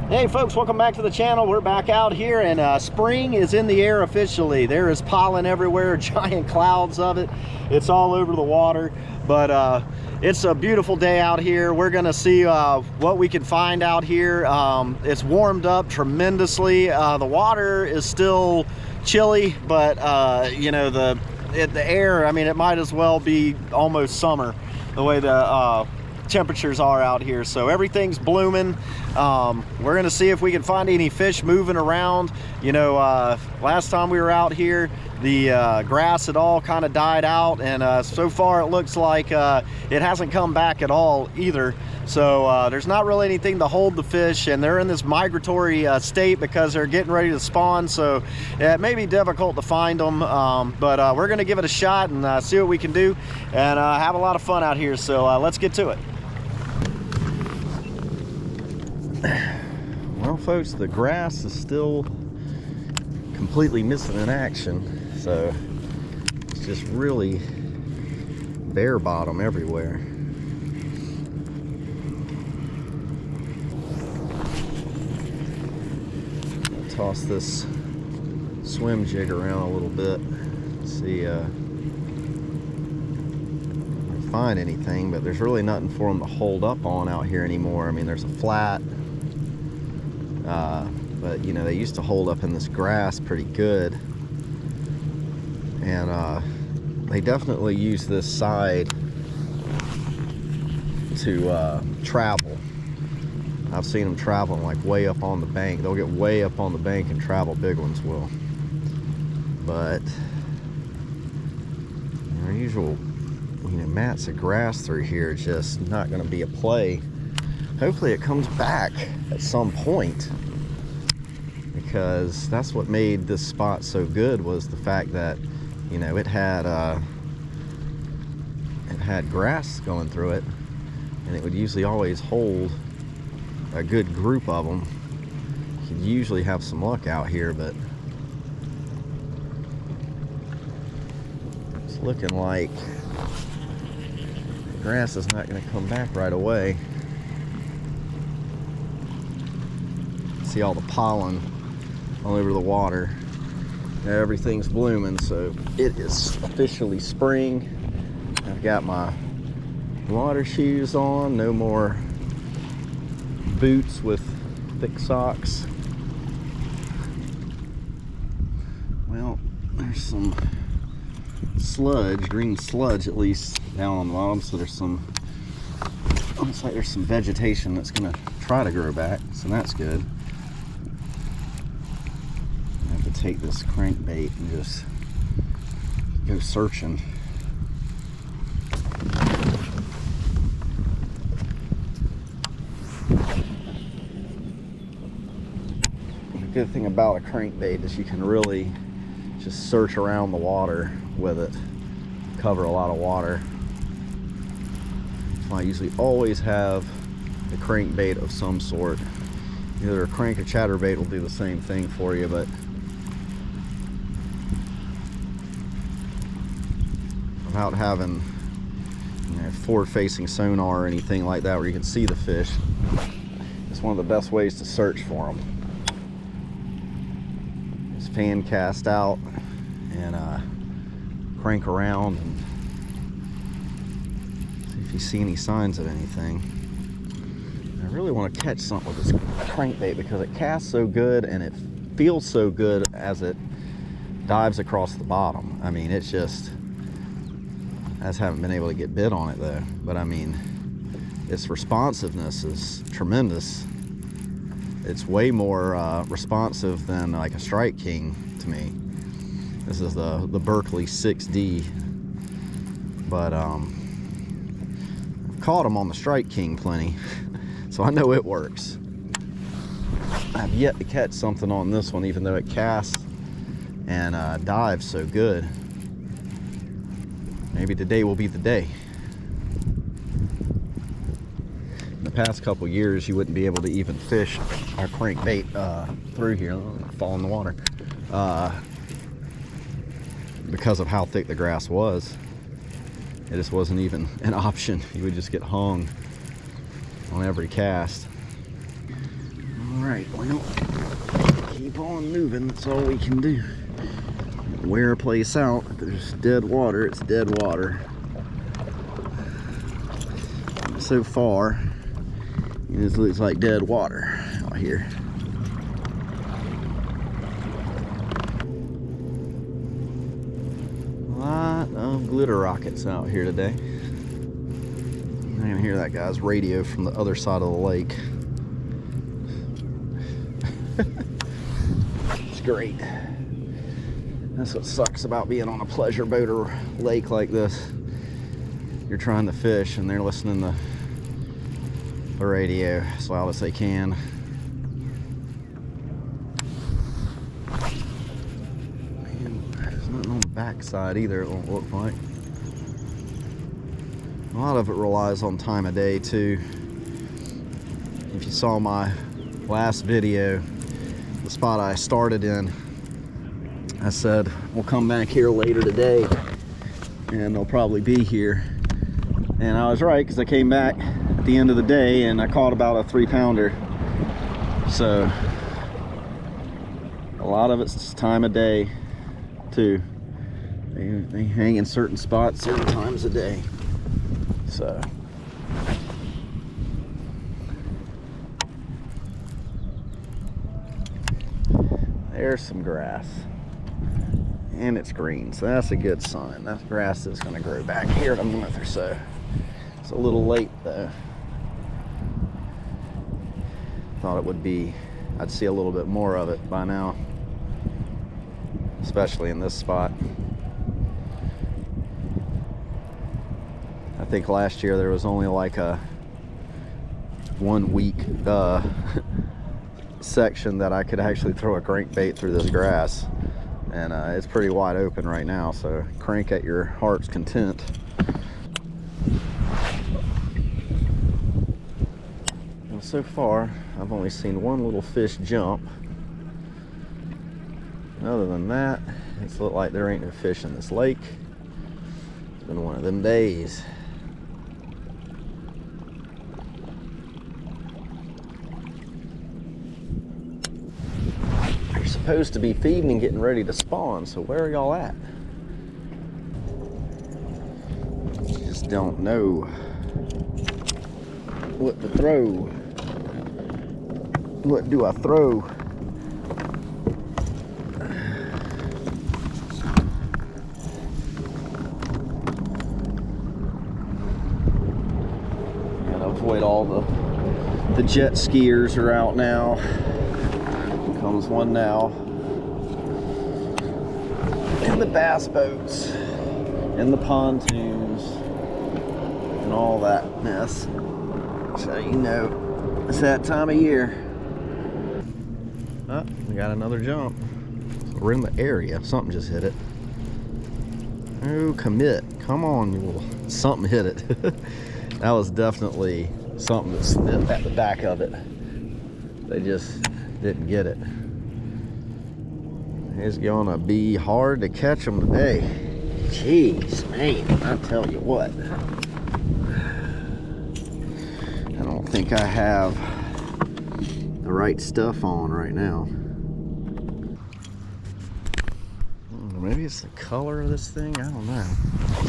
Hey folks, welcome back to the channel. We're back out here and spring is in the air officially. There is pollen everywhere, giant clouds of it. It's all over the water, but it's a beautiful day out here. We're gonna see what we can find out here. It's warmed up tremendously. The water is still chilly, but you know, the air, I mean, it might as well be almost summer the way the temperatures are out here. So everything's blooming. We're gonna see if we can find any fish moving around. You know, last time we were out here, the grass had all kind of died out, and so far it looks like it hasn't come back at all either. So there's not really anything to hold the fish, and they're in this migratory state because they're getting ready to spawn. So it may be difficult to find them, but we're gonna give it a shot and see what we can do and have a lot of fun out here. So let's get to it. Well folks, the grass is still completely missing in action, so it's just really bare bottom everywhere. I'll toss this swim jig around a little bit, see if I can find anything, but there's really nothing for them to hold up on out here anymore. I mean, there's a flat, but you know, they used to hold up in this grass pretty good, and they definitely use this side to travel. I've seen them traveling like way up on the bank. They'll get way up on the bank and travel, big ones will. But our usual, you know, mats of grass through here is just not going to be a play. Hopefully it comes back at some point, because that's what made this spot so good, was the fact that, you know, it had grass going through it, and it would usually always hold a good group of them. You could usually have some luck out here, but it's looking like the grass is not going to come back right away. See all the pollen all over the water. Everything's blooming, so it is officially spring. I've got my water shoes on, no more boots with thick socks. Well, there's some sludge, green sludge at least, down on the bottom, so there's some, looks like there's some vegetation that's gonna try to grow back, so that's good. Take this crankbait and just go searching. The good thing about a crankbait is you can really just search around the water with it, cover a lot of water. So I usually always have a crankbait of some sort. Either a crank or chatterbait will do the same thing for you, but without having, you know, forward-facing sonar or anything like that where you can see the fish, it's one of the best ways to search for them. Just fan cast out and crank around and see if you see any signs of anything. I really want to catch something with this crankbait because it casts so good and it feels so good as it dives across the bottom. I mean, it's just, I just haven't been able to get bit on it though, but I mean, its responsiveness is tremendous. It's way more responsive than like a Strike King to me. This is the Berkley 6D, but I've caught them on the Strike King plenty, so I know it works. I've yet to catch something on this one, even though it casts and dives so good. Maybe today will be the day. In the past couple years, you wouldn't be able to even fish our crankbait through here. Fall in the water because of how thick the grass was. It just wasn't even an option. You would just get hung on every cast. All right. right, well, keep on moving. That's all we can do. Wear a place out. If there's dead water, it's dead water. So far, it just looks like dead water out here. A lot of glitter rockets out here today. I can hear that guy's radio from the other side of the lake. It's great. That's what sucks about being on a pleasure boat or lake like this. You're trying to fish and they're listening to the radio as loud as they can. Man, there's nothing on the back side either, it won't look like. A lot of it relies on time of day too. If you saw my last video, the spot I started in, I said we'll come back here later today and they'll probably be here. And I was right, because I came back at the end of the day and I caught about a 3-pounder. So a lot of it's just time of day too. They hang in certain spots certain times of day. So there's some grass and it's green, so that's a good sign. That grass is going to grow back here in a month or so. It's a little late though. Thought it would be, I'd see a little bit more of it by now, especially in this spot. I think last year there was only like a 1 week section that I could actually throw a crankbait through this grass, and it's pretty wide open right now, so crank at your heart's content. Well, so far I've only seen one little fish jump. Other than that, it's looked like there ain't no fish in this lake. It's been one of them days. Supposed to be feeding and getting ready to spawn, so where are y'all at? Just don't know what to throw. What do I throw? Gotta avoid all the jet skiers are out now. Comes one now, and the bass boats and the pontoons and all that mess. So you know it's that time of year. Oh, we got another jump. We're in the area. Something just hit it. Oh, commit. Come on, you little something hit it. That was definitely something that snipped at the back of it. They just didn't get it. It's gonna be hard to catch them today. Jeez, man, I tell you what. I don't think I have the right stuff on right now. Maybe it's the color of this thing, I don't know.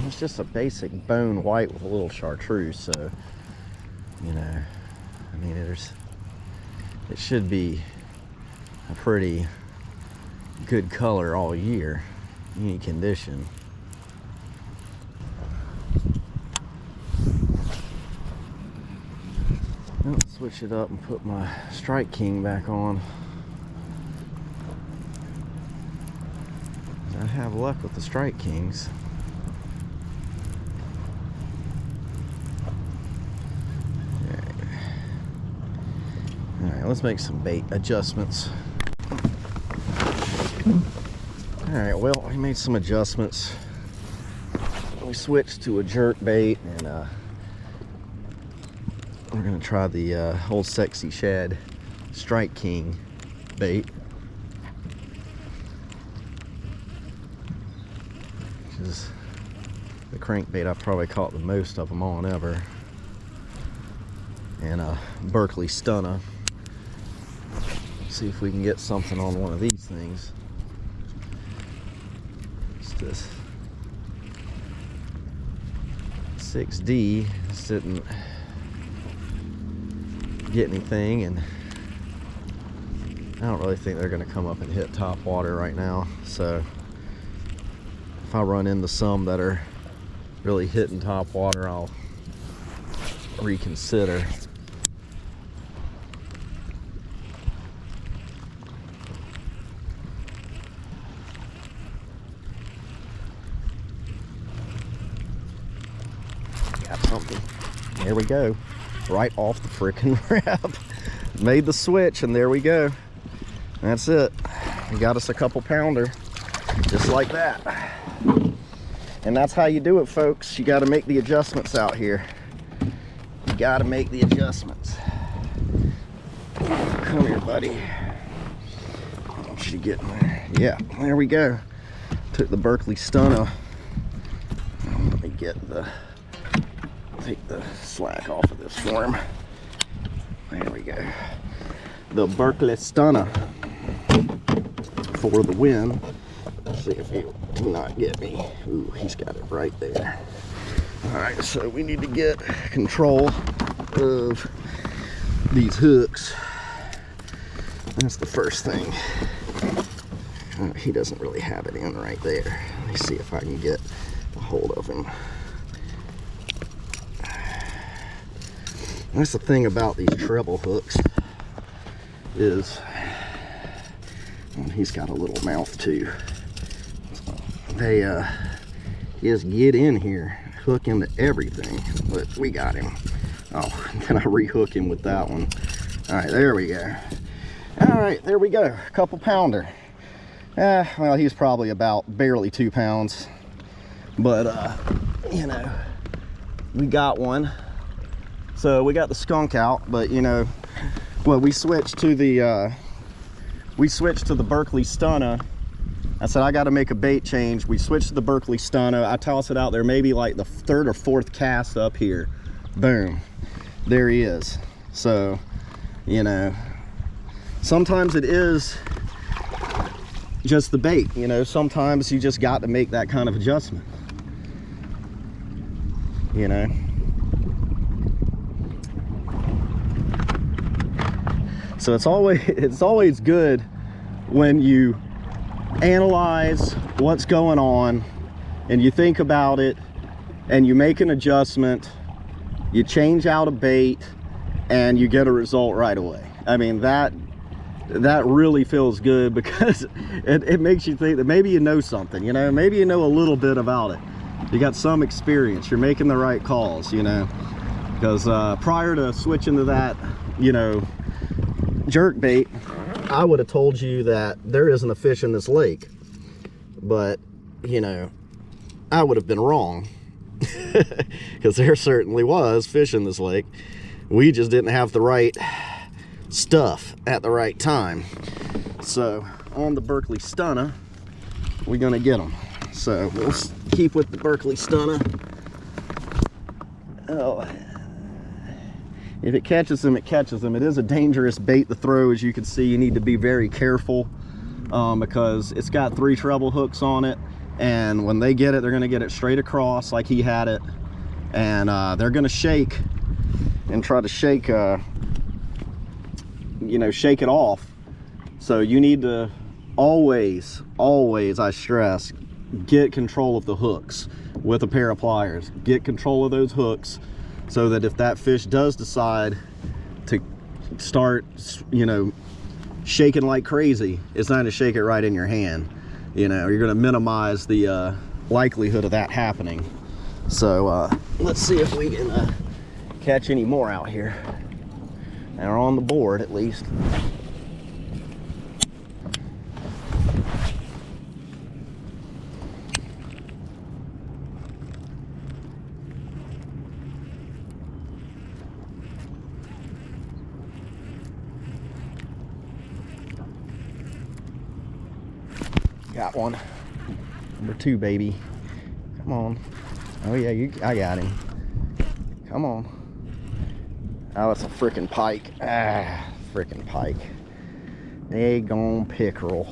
It's just a basic bone white with a little chartreuse, so, you know, I mean, it should be a pretty good color all year, any condition. Let's switch it up and put my Strike King back on. I have luck with the Strike Kings. Alright, let's make some bait adjustments. Alright, well, we made some adjustments. We switched to a jerk bait, and we're going to try the old sexy Shad Strike King bait. Which is the crankbait I've probably caught the most of them on ever. And a Berkley Stunna. see if we can get something on one of these things. It's this 6D. Just didn't get anything, and I don't really think they're going to come up and hit top water right now. So if I run into some that are really hitting top water, I'll reconsider. Got something. There we go. Right off the frickin' rib. Made the switch, and there we go. That's it. We got us a couple pounder, just like that. And that's how you do it, folks. You got to make the adjustments out here. You got to make the adjustments. Come here, buddy. I want you to get in there. Yeah, there we go. Took the Berkley Stunna. Let me take the slack off of this for him. There we go. The Berkley Stunna for the win. Let's see if he'll not get me. Ooh, he's got it right there. All right, so we need to get control of these hooks. That's the first thing. He doesn't really have it in right there. Let me see if I can get a hold of him. That's the thing about these treble hooks is, and he's got a little mouth too. They just get in here, hook into everything. But we got him. Oh, can I rehook him with that one? All right, there we go. All right, there we go. A couple pounder. Well, he's probably about barely 2 pounds, but you know, we got one. So we got the skunk out, but you know, well, we switched to the Berkley Stunna. I said I got to make a bait change. We switched to the Berkley Stunna. I toss it out there, maybe like the 3rd or 4th cast up here. Boom, there he is. So, you know, sometimes it is just the bait. You know, sometimes you just got to make that kind of adjustment. You know. So it's always good when you analyze what's going on and you think about it and you make an adjustment, you change out a bait, and you get a result right away. I mean, that really feels good, because it makes you think that maybe you know something, you know, maybe you know a little bit about it. You got some experience, you're making the right calls, you know, because prior to switching to that, you know, jerk bait, I would have told you that there isn't a fish in this lake, but you know, I would have been wrong, because there certainly was fish in this lake. We just didn't have the right stuff at the right time. So on the Berkley Stunna, we're gonna get them. So we'll keep with the Berkley Stunna. Oh, if it catches them, it catches them. It is a dangerous bait to throw, as you can see. You need to be very careful, because it's got 3 treble hooks on it, and when they get it, they're going to get it straight across like he had it, and they're going to shake and try to shake, you know, shake it off. So you need to always, I stress, get control of the hooks with a pair of pliers. Get control of those hooks, so that if that fish does decide to start, you know, shaking like crazy, it's not going to shake it right in your hand. You know, you're going to minimize the likelihood of that happening. So let's see if we can catch any more out here. They're on the board at least. Got one. Number 2, baby. Come on. Oh yeah, I got him. Come on. Oh, it's a frickin' pike. Ah, frickin' pike. Daggone pickerel.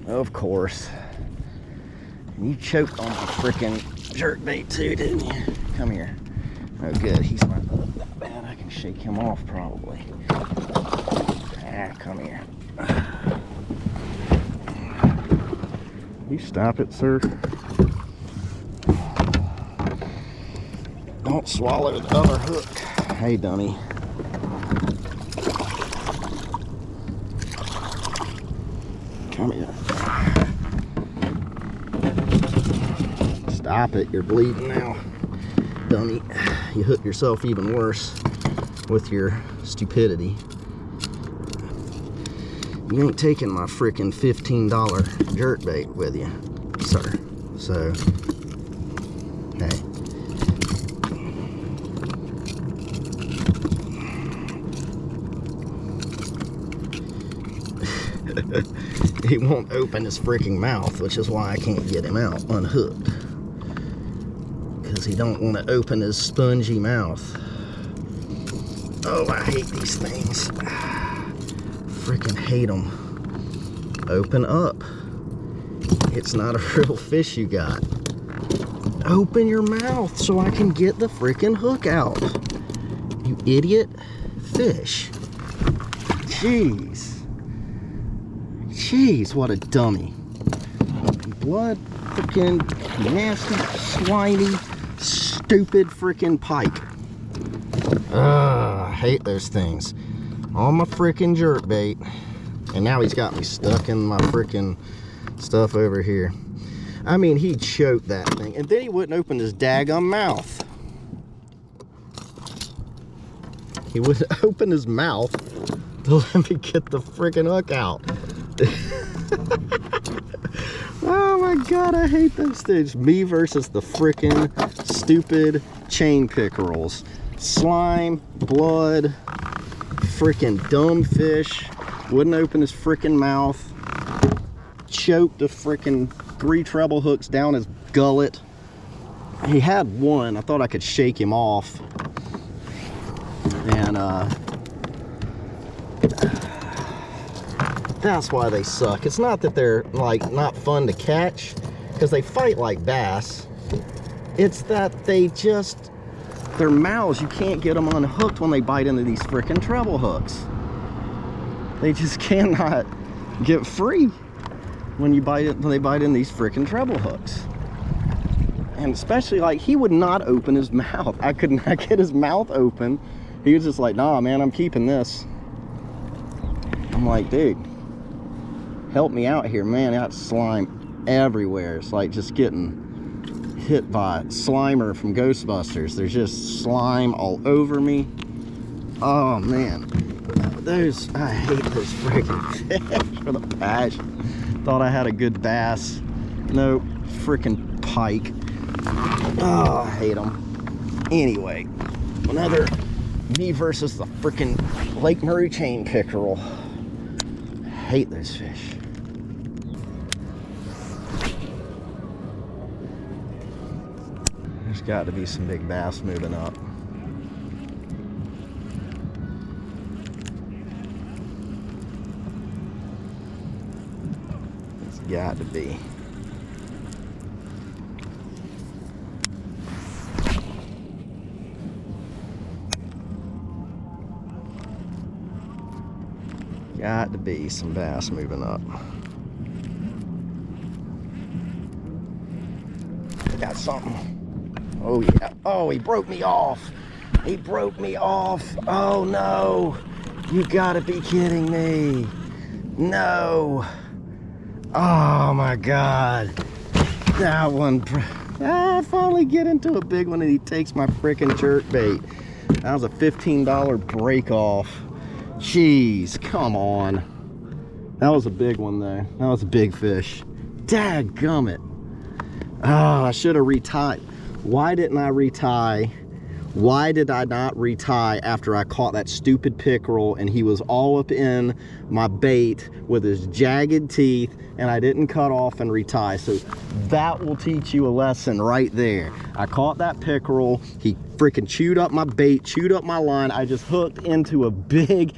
Of course. And you choked on my freaking jerkbait too, didn't you? Come here. Oh good, he's not that bad. I can shake him off probably. Ah, come here. You stop it, sir. Don't swallow the other hook. Hey, dummy. Come here. Stop it, you're bleeding now. Dummy, you hook yourself even worse with your stupidity. You ain't taking my freaking $15 jerkbait with you, sir. So, hey. He won't open his freaking mouth, which is why I can't get him out unhooked. Because he don't want to open his spongy mouth. Oh, I hate these things. Freaking hate them. Open up. It's not a real fish you got. Open your mouth so I can get the freaking hook out. You idiot fish. Jeez. Jeez, what a dummy. Blood freaking nasty, slimy, stupid freaking pike. I hate those things. On my freaking jerkbait, and now he's got me stuck in my freaking stuff over here. I mean, he choked that thing, and then he wouldn't open his daggum mouth. He wouldn't open his mouth to let me get the freaking hook out. Oh my god, I hate those things. Me versus the freaking stupid chain pickerels. Slime, blood, freaking dumb fish, wouldn't open his freaking mouth, choked the freaking 3 treble hooks down his gullet. He had one, I thought I could shake him off, and that's why they suck. It's not that they're like not fun to catch, because they fight like bass. It's that they just, their mouths, you can't get them unhooked when they bite into these freaking treble hooks. They just cannot get free when you bite it, when they bite in these freaking treble hooks. And especially, like, he would not open his mouth. I could not get his mouth open. He was just like, nah man, I'm keeping this. I'm like, dude, help me out here, man. I got slime everywhere. It's like just getting hit by Slimer from Ghostbusters. There's just slime all over me. Oh man, those, I hate those freaking fish for the passion. Thought I had a good bass. No, freaking pike. Oh, I hate them. Anyway, another me versus the freaking Lake Murray chain pickerel. Hate those fish. There's got to be some big bass moving up. It's got to be. Got to be some bass moving up. Got something. Oh yeah. Oh, he broke me off. He broke me off. Oh no. You gotta be kidding me. No. Oh my god. That one. I finally get into a big one and he takes my freaking jerkbait. That was a $15 break off. Jeez, come on. That was a big one though. That was a big fish. Dadgummit. Oh, I should have retied. Why didn't I retie Why did I not retie after I caught that stupid pickerel and he was all up in my bait with his jagged teeth, and I didn't cut off and retie? So that will teach you a lesson right there. I caught that pickerel, he freaking chewed up my bait, chewed up my line. I just hooked into a big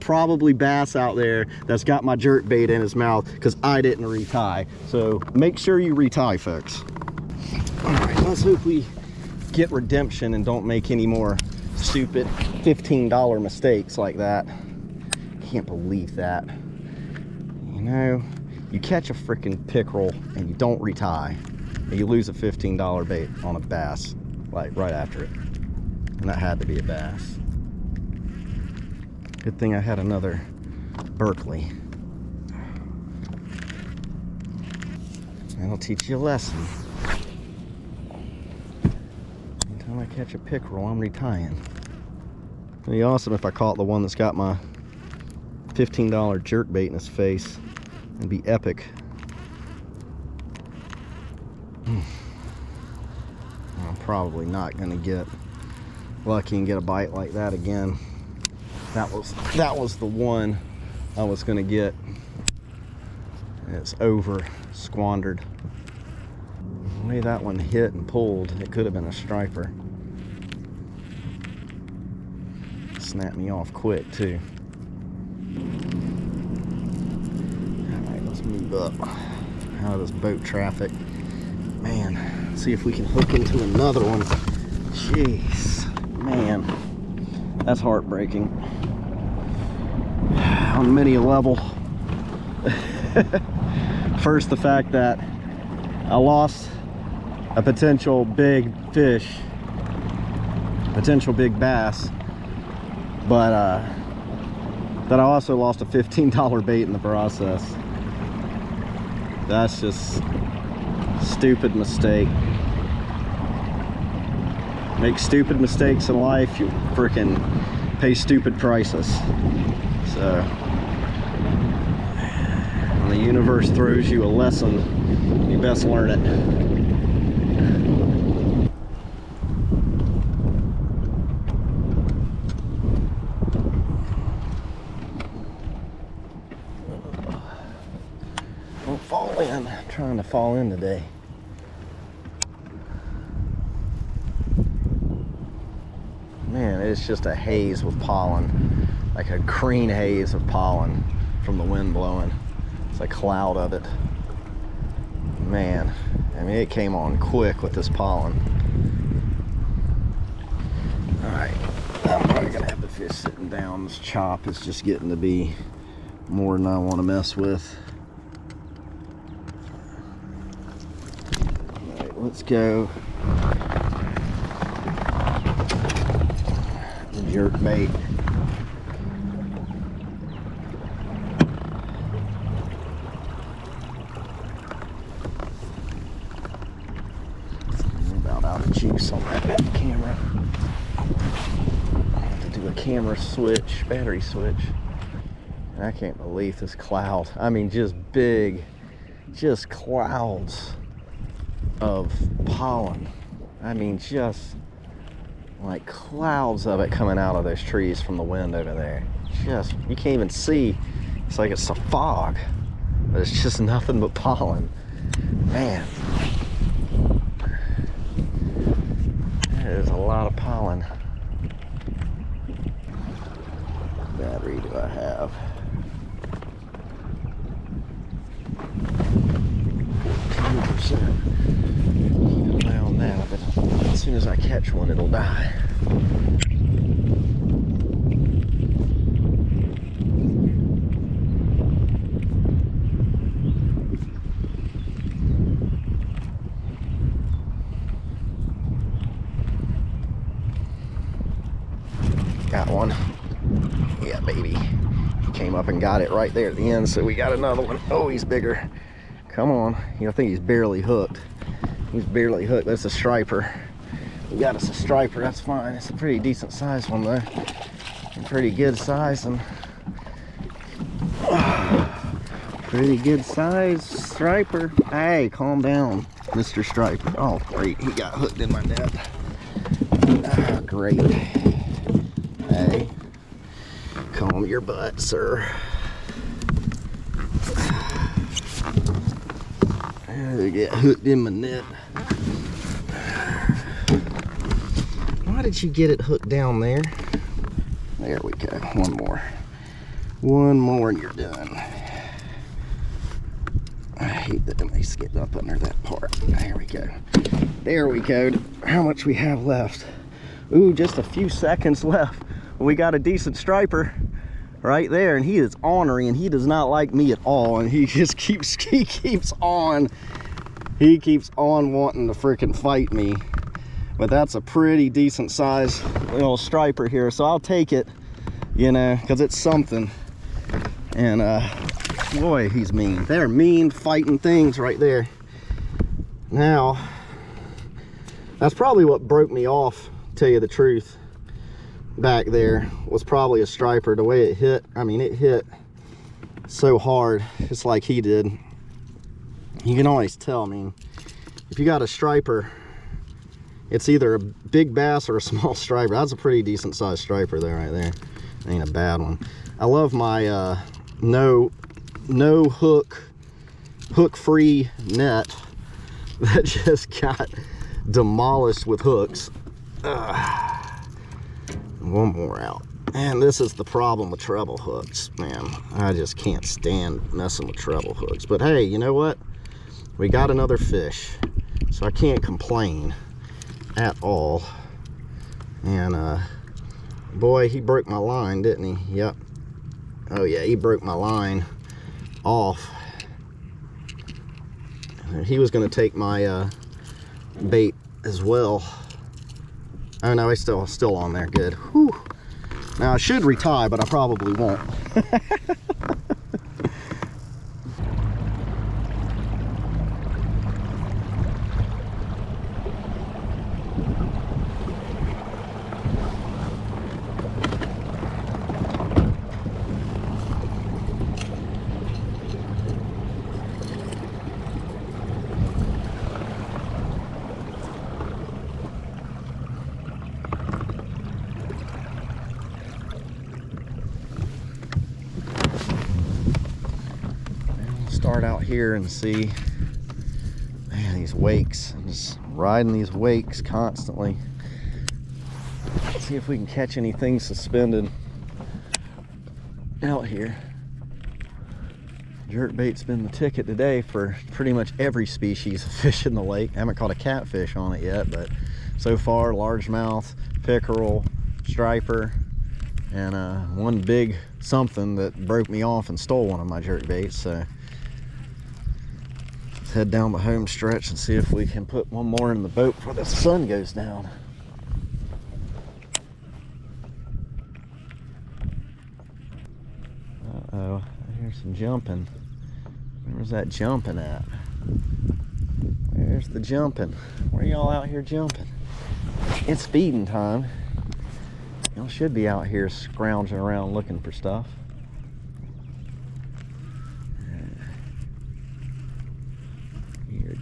probably bass out there that's got my jerk bait in his mouth because I didn't retie. So make sure you retie, folks. All right, let's hope we get redemption and don't make any more stupid $15 mistakes like that. Can't believe that. You know, you catch a freaking pickerel and you don't retie, and you lose a $15 bait on a bass, like right after it. And that had to be a bass. Good thing I had another Berkley. That'll teach you a lesson. I catch a pickerel, I'm retying. It'd be awesome if I caught the one that's got my $15 jerk bait in his face. It'd be epic. I'm probably not gonna get lucky and get a bite like that again. That was the one I was gonna get. It's over, squandered. The way that one hit and pulled, it could have been a striper. Snapped me off quick too. Alright, let's move up out of this boat traffic. Man, see if we can hook into another one. Jeez, man, that's heartbreaking on many a level. First, the fact that I lost a potential big fish, potential big bass, but that I also lost a $15 bait in the process. That's just stupid mistake. Make stupid mistakes in life, you freaking pay stupid prices. So when the universe throws you a lesson, you best learn it. Don't fall in. I'm trying to fall in today. Man, it's just a haze with pollen, like a green haze of pollen from the wind blowing. It's a cloud of it. Man, I mean, it came on quick with this pollen. All right, I'm probably gonna have the fish sitting down. This chop is just getting to be more than I want to mess with. All right, let's go. The jerk bait. I'm about out of juice on that camera. I have to do a camera switch, battery switch. And I can't believe this cloud. I mean, just big, just clouds of pollen. I mean, just like clouds of it coming out of those trees from the wind over there. Just, you can't even see. It's like it's a fog, but it's just nothing but pollen. Man, there's a lot of pollen. What battery do I have? 14%. Keep an eye on that, but as soon as I catch one, it'll die. Got one. Yeah, baby. He came up and got it right there at the end, so we got another one. Oh, he's bigger. Come on. You know, I think he's barely hooked. He's barely hooked. That's a striper. We got us a striper. That's fine. It's a pretty decent sized one, though. And pretty good size. And pretty good size striper. Hey, calm down, Mr. Striper. Oh, great. He got hooked in my net. Oh, great. Hey, calm your butt, sir. I get hooked in my net. Why did you get it hooked down there? There we go. One more. One more and you're done. I hate that it's getting up under that part. There we go. There we go. How much we have left? Ooh, just a few seconds left. We got a decent striper right there, and he is ornery, and he does not like me at all, and he just keeps on wanting to freaking fight me. But that's a pretty decent size little striper here, so I'll take it, you know, because it's something. And boy, he's mean. They're mean fighting things right there. Now, that's probably what broke me off, to tell you the truth. Back there was probably a striper. The way it hit, I mean, it hit so hard, just like he did. You can always tell. I mean, if you got a striper, it's either a big bass or a small striper. That's a pretty decent sized striper there, right there. Ain't a bad one. I love my no hook free net that just got demolished with hooks. One more out. And this is the problem with treble hooks, man. I just can't stand messing with treble hooks. But hey, you know what? We got another fish, so I can't complain at all. And boy, he broke my line, didn't he? Yep. Oh yeah, he broke my line off. He was going to take my bait as well. Oh no, he's still on there. Good. Whew. Now I should retie, but I probably won't. Start out here and see, man, these wakes. I'm just riding these wakes constantly. Let's see if we can catch anything suspended out here. Jerkbait's been the ticket today for pretty much every species of fish in the lake. I haven't caught a catfish on it yet, but so far largemouth, pickerel, striper, and one big something that broke me off and stole one of my jerkbaits. So head down the home stretch and see if we can put one more in the boat before the sun goes down. Uh-oh, I hear some jumping. Where's that jumping at? There's the jumping. Where are y'all out here jumping? It's feeding time. Y'all should be out here scrounging around looking for stuff.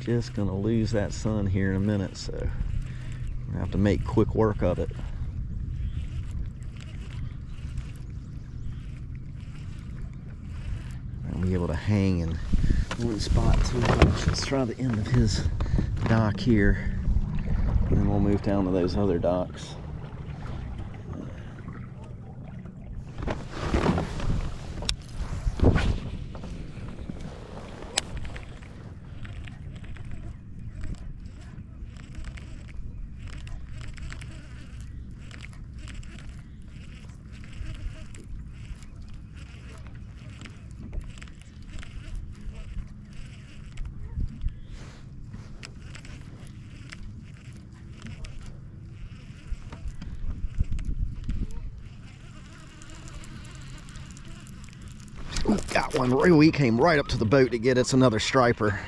Just gonna lose that sun here in a minute, so I'm gonna have to make quick work of it. I'll be able to hang in one spot too much. Let's try the end of his dock here, and then we'll move down to those other docks. Got one. He came right up to the boat to get it. It's another striper.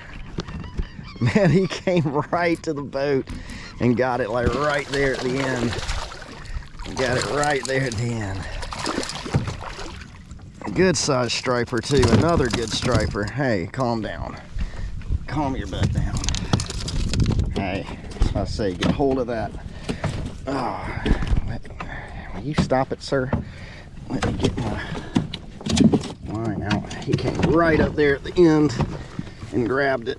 Man, he came right to the boat and got it like right there at the end. Got it right there at the end. Good size striper too. Another good striper. Hey, calm down. Calm your butt down. Hey, I say, get hold of that. Oh. you stop it, sir. Let me get my line out. He came right up there at the end and grabbed it.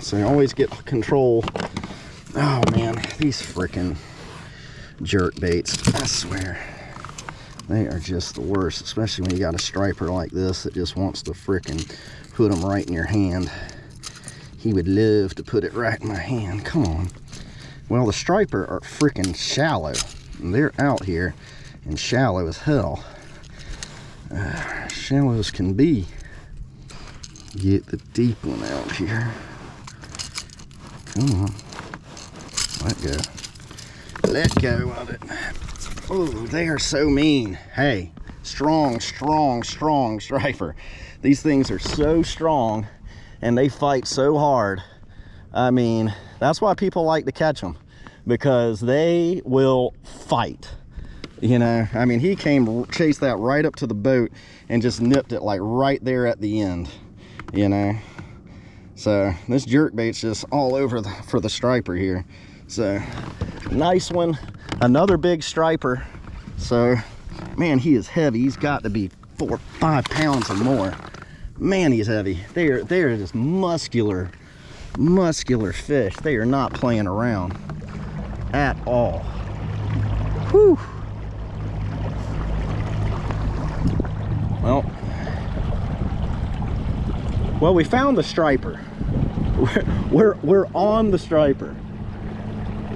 So you always get control. Oh man, these freaking jerk baits, I swear. They are just the worst, especially when you got a striper like this that just wants to frickin' put them right in your hand. He would love to put it right in my hand. Come on. Well, the striper are frickin' shallow. And they're out here and shallow as hell. Shallow as can be. Get the deep one out here. Come on. Let go. Let go of it. Oh, they are so mean. Hey, strong striper. These things are so strong and they fight so hard. I mean, that's why people like to catch them, because they will fight. You know, I mean, he chased that right up to the boat and just nipped it like right there at the end, you know. So this jerkbait's just all over for the striper here. So nice one, another big striper. So man, he is heavy. He's got to be 4 or 5 pounds or more. Man, he's heavy. They are just muscular fish. They are not playing around at all. Whew. Well, we found the striper. We're on the striper.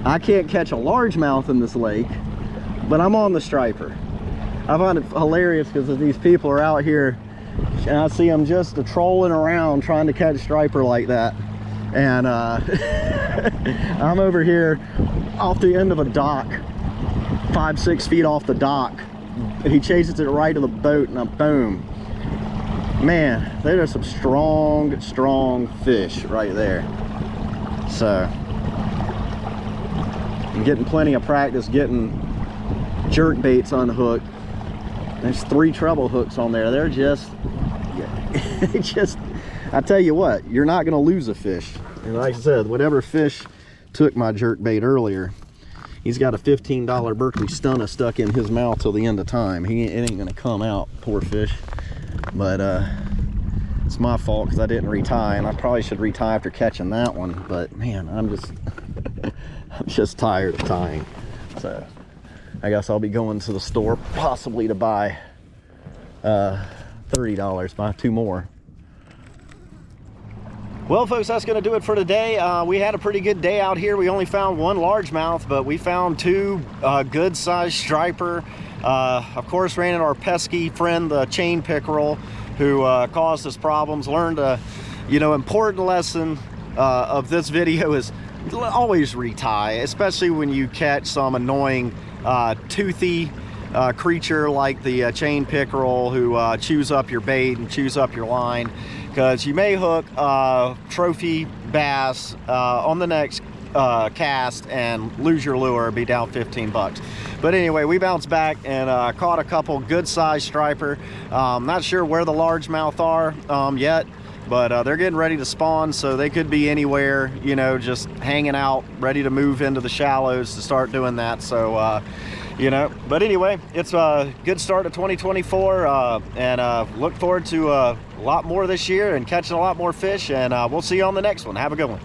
I can't catch a largemouth in this lake, but I'm on the striper. I find it hilarious because these people are out here and I see them just trolling around trying to catch striper like that. And I'm over here off the end of a dock, 5-6 feet off the dock. And he chases it right to the boat and boom. Man, there are some strong fish right there. So I'm getting plenty of practice getting jerk baits unhooked. There's 3 treble hooks on there. They're just, I tell you what, you're not gonna lose a fish. And like I said, whatever fish took my jerk bait earlier, he's got a $15 Berkley Stunna stuck in his mouth till the end of time. It ain't gonna come out, poor fish. But it's my fault because I didn't retie, and I probably should retie after catching that one. But man, I'm just tired of tying. So I guess I'll be going to the store possibly to buy $30, buy 2 more. Well, folks, that's going to do it for today. We had a pretty good day out here. We only found 1 largemouth, but we found 2 good-sized striper. Of course, ran into our pesky friend, the chain pickerel, who caused us problems. Learned a, important lesson of this video is always retie, especially when you catch some annoying toothy creature like the chain pickerel who chews up your bait and chews up your line, because you may hook trophy bass on the next cast and lose your lure, be down 15 bucks. But anyway, we bounced back and caught a couple good sized striper. Not sure where the largemouth are yet, but they're getting ready to spawn, so they could be anywhere, just hanging out, ready to move into the shallows to start doing that. So but anyway, it's a good start to 2024, and look forward to a lot more this year and catching a lot more fish, and we'll see you on the next one. Have a good one.